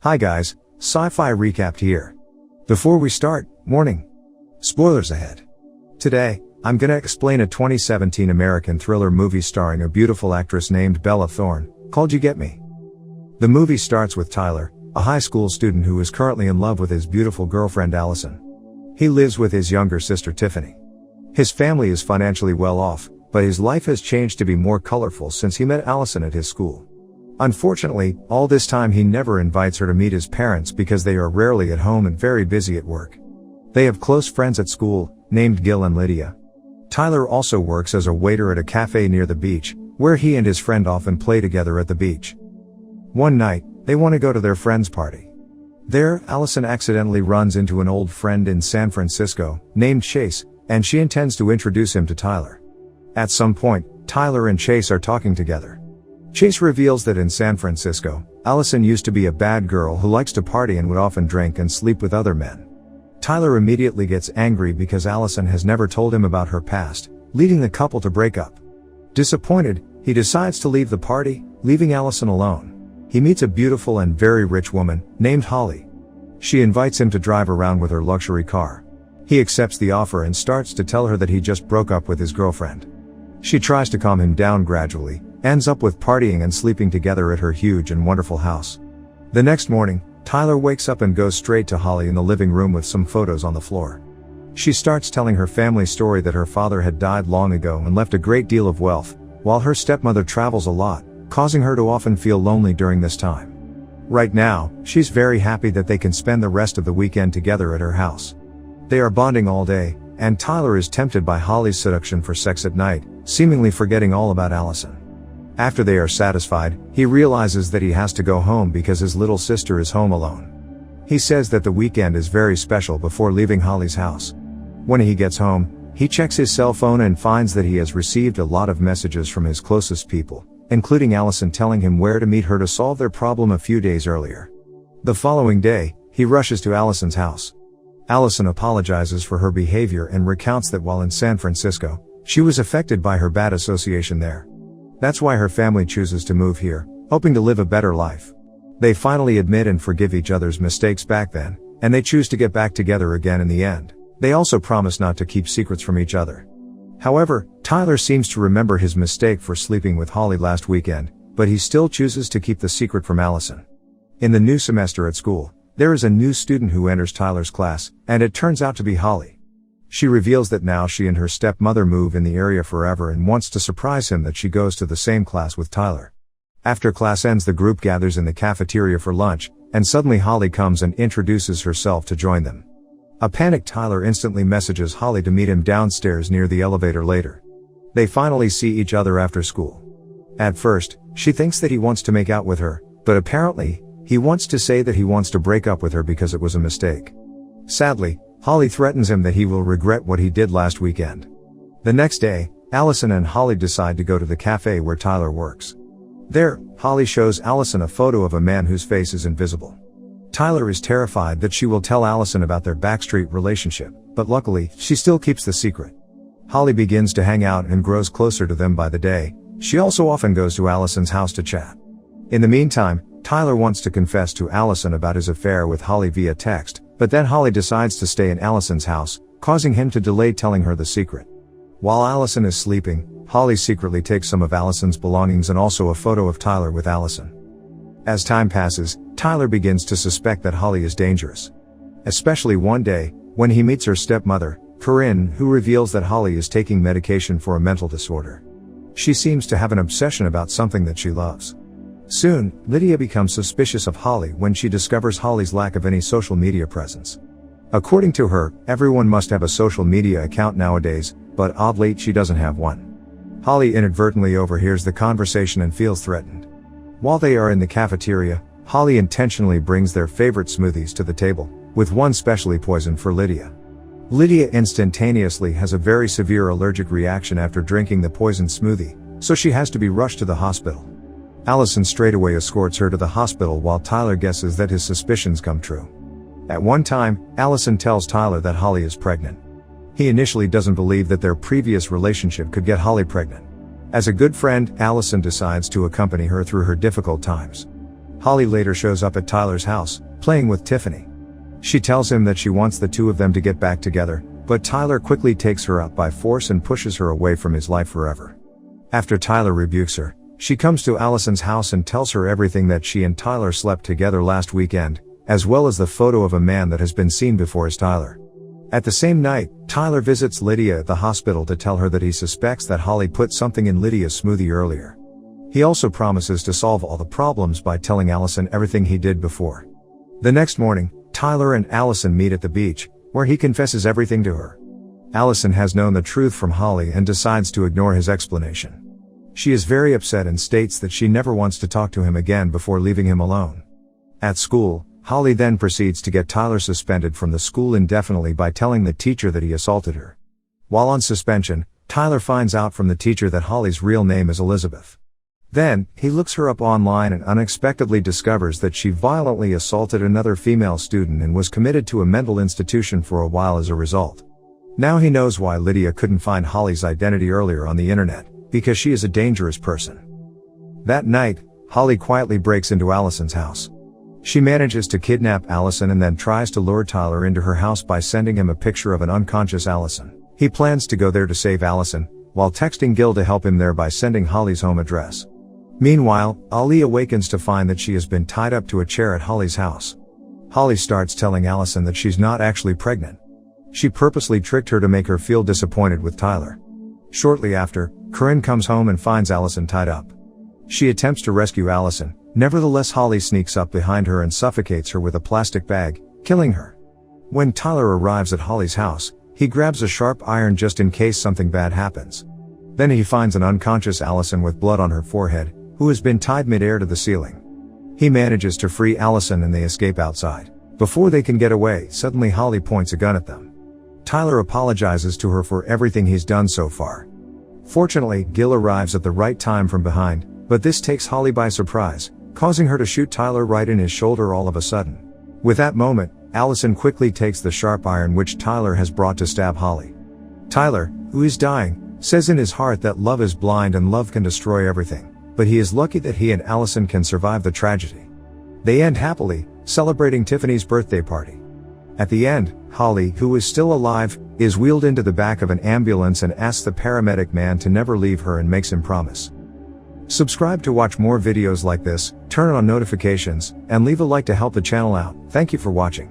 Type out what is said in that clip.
Hi guys, Sci-fi recapped here. Before we start, warning. Spoilers ahead. Today, I'm gonna explain a 2017 American thriller movie starring a beautiful actress named Bella Thorne, called You Get Me. The movie starts with Tyler, a high school student who is currently in love with his beautiful girlfriend Allison. He lives with his younger sister Tiffany. His family is financially well off, but his life has changed to be more colorful since he met Allison at his school. Unfortunately, all this time he never invites her to meet his parents because they are rarely at home and very busy at work. They have close friends at school, named Gil and Lydia. Tyler also works as a waiter at a cafe near the beach, where he and his friend often play together at the beach. One night, they want to go to their friend's party. There, Allison accidentally runs into an old friend in San Francisco, named Chase, and she intends to introduce him to Tyler. At some point, Tyler and Chase are talking together. Chase reveals that in San Francisco, Allison used to be a bad girl who likes to party and would often drink and sleep with other men. Tyler immediately gets angry because Allison has never told him about her past, leading the couple to break up. Disappointed, he decides to leave the party, leaving Allison alone. He meets a beautiful and very rich woman, named Holly. She invites him to drive around with her luxury car. He accepts the offer and starts to tell her that he just broke up with his girlfriend. She tries to calm him down gradually, ends up with partying and sleeping together at her huge and wonderful house. The next morning, Tyler wakes up and goes straight to Holly in the living room with some photos on the floor. She starts telling her family story that her father had died long ago and left a great deal of wealth, while her stepmother travels a lot, causing her to often feel lonely during this time. Right now, she's very happy that they can spend the rest of the weekend together at her house. They are bonding all day, and Tyler is tempted by Holly's seduction for sex at night, seemingly forgetting all about Allison. After they are satisfied, he realizes that he has to go home because his little sister is home alone. He says that the weekend is very special before leaving Holly's house. When he gets home, he checks his cell phone and finds that he has received a lot of messages from his closest people, including Allison telling him where to meet her to solve their problem a few days earlier. The following day, he rushes to Allison's house. Allison apologizes for her behavior and recounts that while in San Francisco, she was affected by her bad association there. That's why her family chooses to move here, hoping to live a better life. They finally admit and forgive each other's mistakes back then, and they choose to get back together again in the end. They also promise not to keep secrets from each other. However, Tyler seems to remember his mistake for sleeping with Holly last weekend, but he still chooses to keep the secret from Allison. In the new semester at school, there is a new student who enters Tyler's class, and it turns out to be Holly. She reveals that now she and her stepmother move in the area forever and wants to surprise him that she goes to the same class with Tyler. After class ends, the group gathers in the cafeteria for lunch, and suddenly Holly comes and introduces herself to join them. A panicked Tyler instantly messages Holly to meet him downstairs near the elevator later. They finally see each other after school. At first, she thinks that he wants to make out with her, but apparently, he wants to say that he wants to break up with her because it was a mistake. Sadly, Holly threatens him that he will regret what he did last weekend. The next day, Allison and Holly decide to go to the cafe where Tyler works. There, Holly shows Allison a photo of a man whose face is invisible. Tyler is terrified that she will tell Allison about their backstreet relationship, but luckily, she still keeps the secret. Holly begins to hang out and grows closer to them by the day. She also often goes to Allison's house to chat. In the meantime, Tyler wants to confess to Allison about his affair with Holly via text, but then Holly decides to stay in Allison's house, causing him to delay telling her the secret. While Allison is sleeping, Holly secretly takes some of Allison's belongings and also a photo of Tyler with Allison. As time passes, Tyler begins to suspect that Holly is dangerous. Especially one day, when he meets her stepmother, Corinne, who reveals that Holly is taking medication for a mental disorder. She seems to have an obsession about something that she loves. Soon, Lydia becomes suspicious of Holly when she discovers Holly's lack of any social media presence. According to her, everyone must have a social media account nowadays, but oddly, she doesn't have one. Holly inadvertently overhears the conversation and feels threatened. While they are in the cafeteria, Holly intentionally brings their favorite smoothies to the table, with one specially poisoned for Lydia. Lydia instantaneously has a very severe allergic reaction after drinking the poisoned smoothie, so she has to be rushed to the hospital. Allison straightaway escorts her to the hospital while Tyler guesses that his suspicions come true. At one time, Allison tells Tyler that Holly is pregnant. He initially doesn't believe that their previous relationship could get Holly pregnant. As a good friend, Allison decides to accompany her through her difficult times. Holly later shows up at Tyler's house, playing with Tiffany. She tells him that she wants the two of them to get back together, but Tyler quickly takes her out by force and pushes her away from his life forever. After Tyler rebukes her, she comes to Allison's house and tells her everything, that she and Tyler slept together last weekend, as well as the photo of a man that has been seen before as Tyler. At the same night, Tyler visits Lydia at the hospital to tell her that he suspects that Holly put something in Lydia's smoothie earlier. He also promises to solve all the problems by telling Allison everything he did before. The next morning, Tyler and Allison meet at the beach, where he confesses everything to her. Allison has known the truth from Holly and decides to ignore his explanation. She is very upset and states that she never wants to talk to him again before leaving him alone. At school, Holly then proceeds to get Tyler suspended from the school indefinitely by telling the teacher that he assaulted her. While on suspension, Tyler finds out from the teacher that Holly's real name is Elizabeth. Then, he looks her up online and unexpectedly discovers that she violently assaulted another female student and was committed to a mental institution for a while as a result. Now he knows why Lydia couldn't find Holly's identity earlier on the internet, because she is a dangerous person. That night, Holly quietly breaks into Allison's house. She manages to kidnap Allison and then tries to lure Tyler into her house by sending him a picture of an unconscious Allison. He plans to go there to save Allison, while texting Gil to help him there by sending Holly's home address. Meanwhile, Ali awakens to find that she has been tied up to a chair at Holly's house. Holly starts telling Allison that she's not actually pregnant. She purposely tricked her to make her feel disappointed with Tyler. Shortly after, Corinne comes home and finds Allison tied up. She attempts to rescue Allison, nevertheless Holly sneaks up behind her and suffocates her with a plastic bag, killing her. When Tyler arrives at Holly's house, he grabs a sharp iron just in case something bad happens. Then he finds an unconscious Allison with blood on her forehead, who has been tied mid-air to the ceiling. He manages to free Allison and they escape outside. Before they can get away, suddenly Holly points a gun at them. Tyler apologizes to her for everything he's done so far. Fortunately, Gil arrives at the right time from behind, but this takes Holly by surprise, causing her to shoot Tyler right in his shoulder all of a sudden. With that moment, Allison quickly takes the sharp iron which Tyler has brought to stab Holly. Tyler, who is dying, says in his heart that love is blind and love can destroy everything. But he is lucky that he and Allison can survive the tragedy. They end happily, celebrating Tiffany's birthday party. At the end, Holly, who is still alive, is wheeled into the back of an ambulance and asks the paramedic man to never leave her and makes him promise. Subscribe to watch more videos like this, turn on notifications, and leave a like to help the channel out. Thank you for watching.